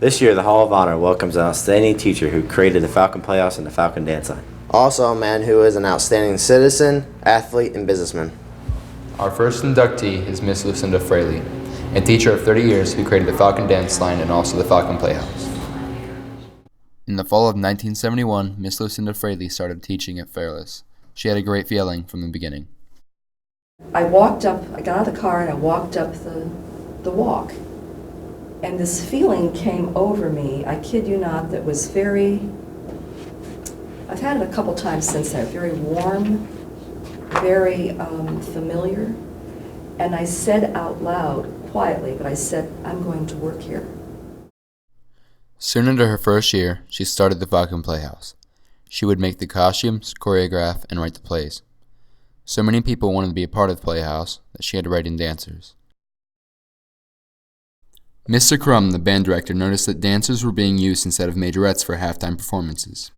This year, the Hall of Honor welcomes an outstanding teacher who created the Falcon Playhouse and the Falcon Dance Line. Also a man who is an outstanding citizen, athlete, and businessman. Our first inductee is Miss Lucinda Frailly, a teacher of 30 years who created the Falcon Dance Line and also the Falcon Playhouse. In the fall of 1971, Miss Lucinda Frailly started teaching at Fairless. She had a great feeling from the beginning. I got out of the car and I walked up the walk. And this feeling came over me, I kid you not, that was I've had it a couple times since then, very warm, very familiar. And I said out loud, quietly, but I said, I'm going to work here. Soon into her first year, she started the Falcon Playhouse. She would make the costumes, choreograph, and write the plays. So many people wanted to be a part of the Playhouse that she had to write in dancers. Mr. Crum, the band director, noticed that dancers were being used instead of majorettes for halftime performances.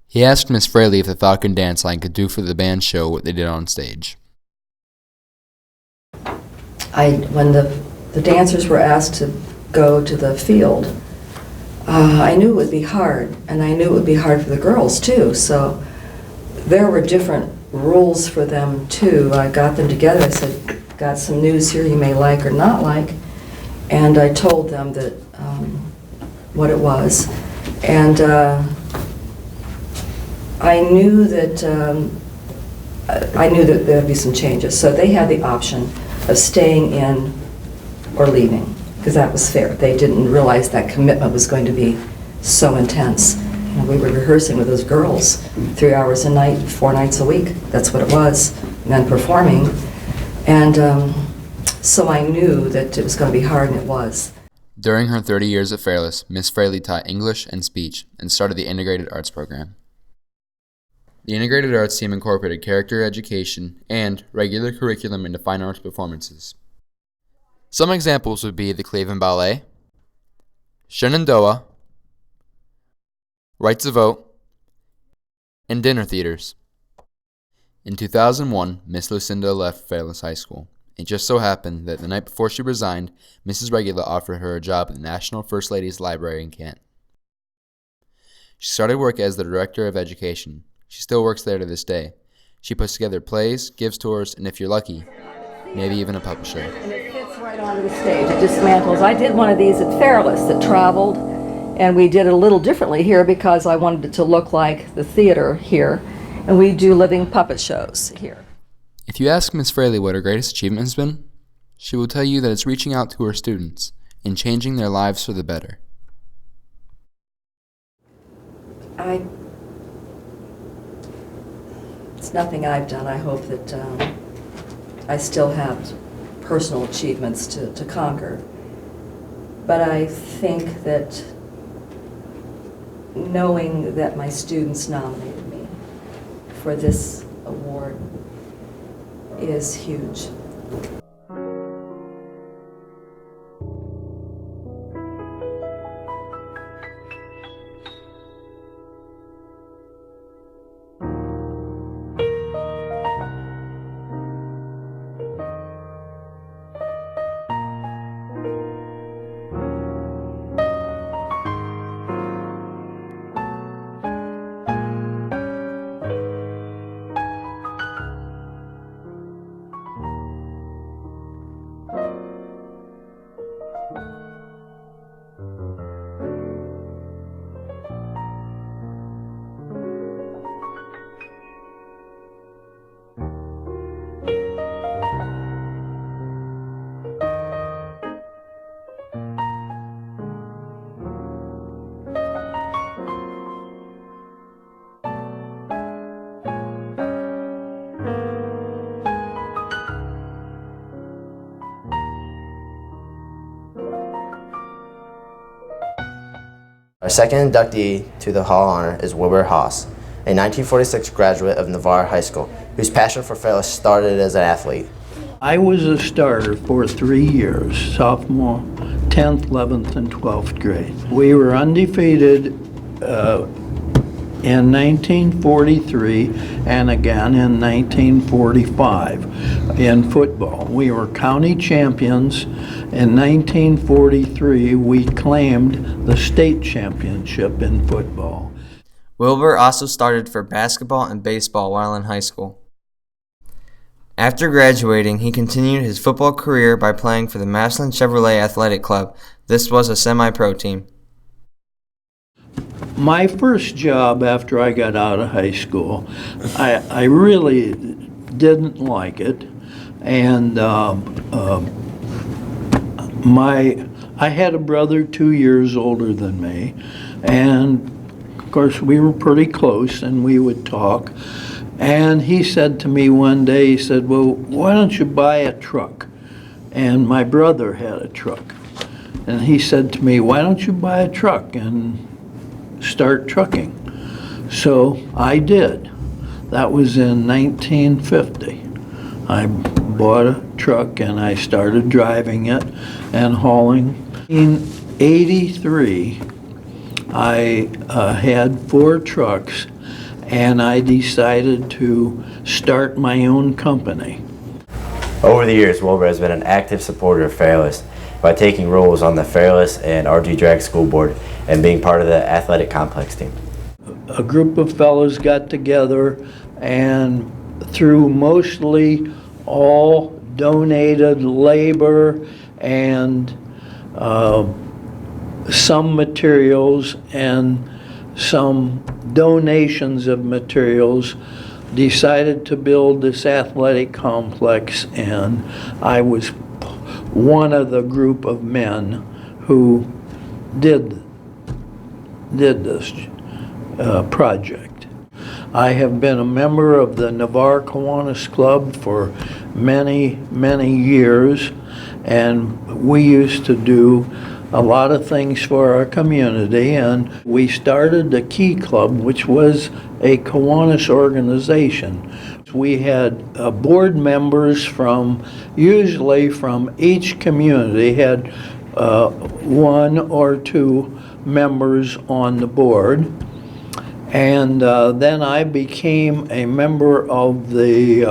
He asked Miss Frailly if the Falcon Dance Line could do for the band show what they did on stage. When the dancers were asked to go to the field, I knew it would be hard, and I knew it would be hard for the girls too, so there were different rules for them too. I got them together, I said, got some news here you may like or not like. And I told them that what it was, and I knew that there would be some changes. So they had the option of staying in or leaving, because that was fair. They didn't realize that commitment was going to be so intense. You know, we were rehearsing with those girls 3 hours a night, 4 nights a week. That's what it was, and then performing, and. So I knew that it was going to be hard, and it was. During her 30 years at Fairless, Miss Frailly taught English and speech and started the Integrated Arts program. The Integrated Arts team incorporated character education and regular curriculum into fine arts performances. Some examples would be the Cleveland Ballet, Shenandoah, Right to Vote, and dinner theaters. In 2001, Miss Lucinda left Fairless High School. It just so happened that the night before she resigned, Mrs. Regula offered her a job at the National First Ladies Library in Kent. She started work as the Director of Education. She still works there to this day. She puts together plays, gives tours, and if you're lucky, maybe even a puppet show. And it fits right onto the stage. It dismantles. I did one of these at Fairless that traveled, and we did it a little differently here because I wanted it to look like the theater here, and we do living puppet shows here. If you ask Miss Frailly what her greatest achievement has been, she will tell you that it's reaching out to her students and changing their lives for the better. It's nothing I've done. I hope that I still have personal achievements to conquer. But I think that knowing that my students nominated me for this award is huge. Our second inductee to the Hall of Honor is Wilbur Haas, a 1946 graduate of Navarre High School, whose passion for Fairless started as an athlete. I was a starter for 3 years, sophomore, 10th, 11th, and 12th grade. We were undefeated in 1943 and again in 1945 in football. We were county champions. In 1943, we claimed the state championship in football. Wilbur also started for basketball and baseball while in high school. After graduating, he continued his football career by playing for the Massillon Chevrolet Athletic Club. This was a semi-pro team. My first job after I got out of high school, I really didn't like it, and I had a brother 2 years older than me, and of course we were pretty close and we would talk, and he said to me one day, he said, well, why don't you buy a truck? And my brother had a truck, and he said to me, why don't you buy a truck and start trucking? So I did. That was in 1950. I bought a truck and I started driving it and hauling. In 83, I had 4 trucks and I decided to start my own company. Over the years, Wilbur has been an active supporter of Fairless by taking roles on the Fairless and RG Drag School Board and being part of the athletic complex team. A group of fellows got together, and through mostly all donated labor and some materials and some donations of materials, decided to build this athletic complex, and I was one of the group of men who did this project. I have been a member of the Navarre Kiwanis Club for many, many years, and we used to do a lot of things for our community, and we started the Key Club, which was a Kiwanis organization. We had board members usually from each community, had 1 or 2 members on the board. And then I became a member of the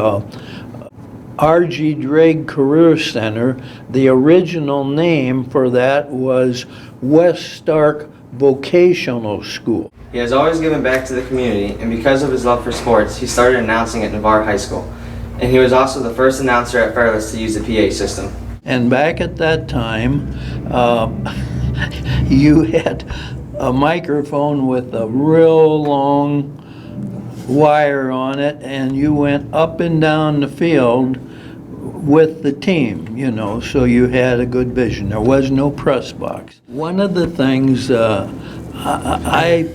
RG Drag Career Center. The original name for that was West Stark Vocational School. He has always given back to the community, and because of his love for sports, he started announcing at Navarre High School. And he was also the first announcer at Fairless to use the PA system. And back at that time, you had a microphone with a real long wire on it, and you went up and down the field with the team, you know, so you had a good vision. There was no press box. One of the things I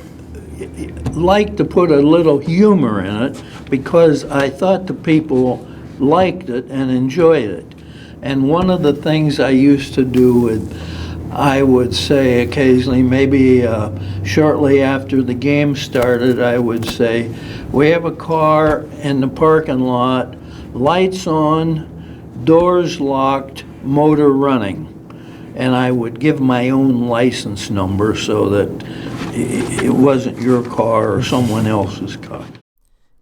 like to put a little humor in it, because I thought the people liked it and enjoyed it. And one of the things I used to do I would say occasionally, maybe shortly after the game started, I would say, we have a car in the parking lot, lights on, doors locked, motor running. And I would give my own license number so that it wasn't your car or someone else's car.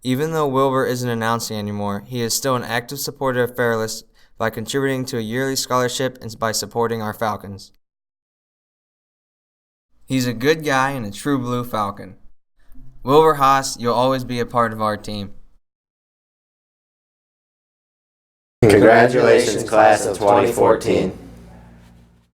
Even though Wilbur isn't announcing anymore, he is still an active supporter of Fairless by contributing to a yearly scholarship and by supporting our Falcons. He's a good guy and a true blue Falcon. Wilbur Haas, you'll always be a part of our team. Congratulations, class of 2014.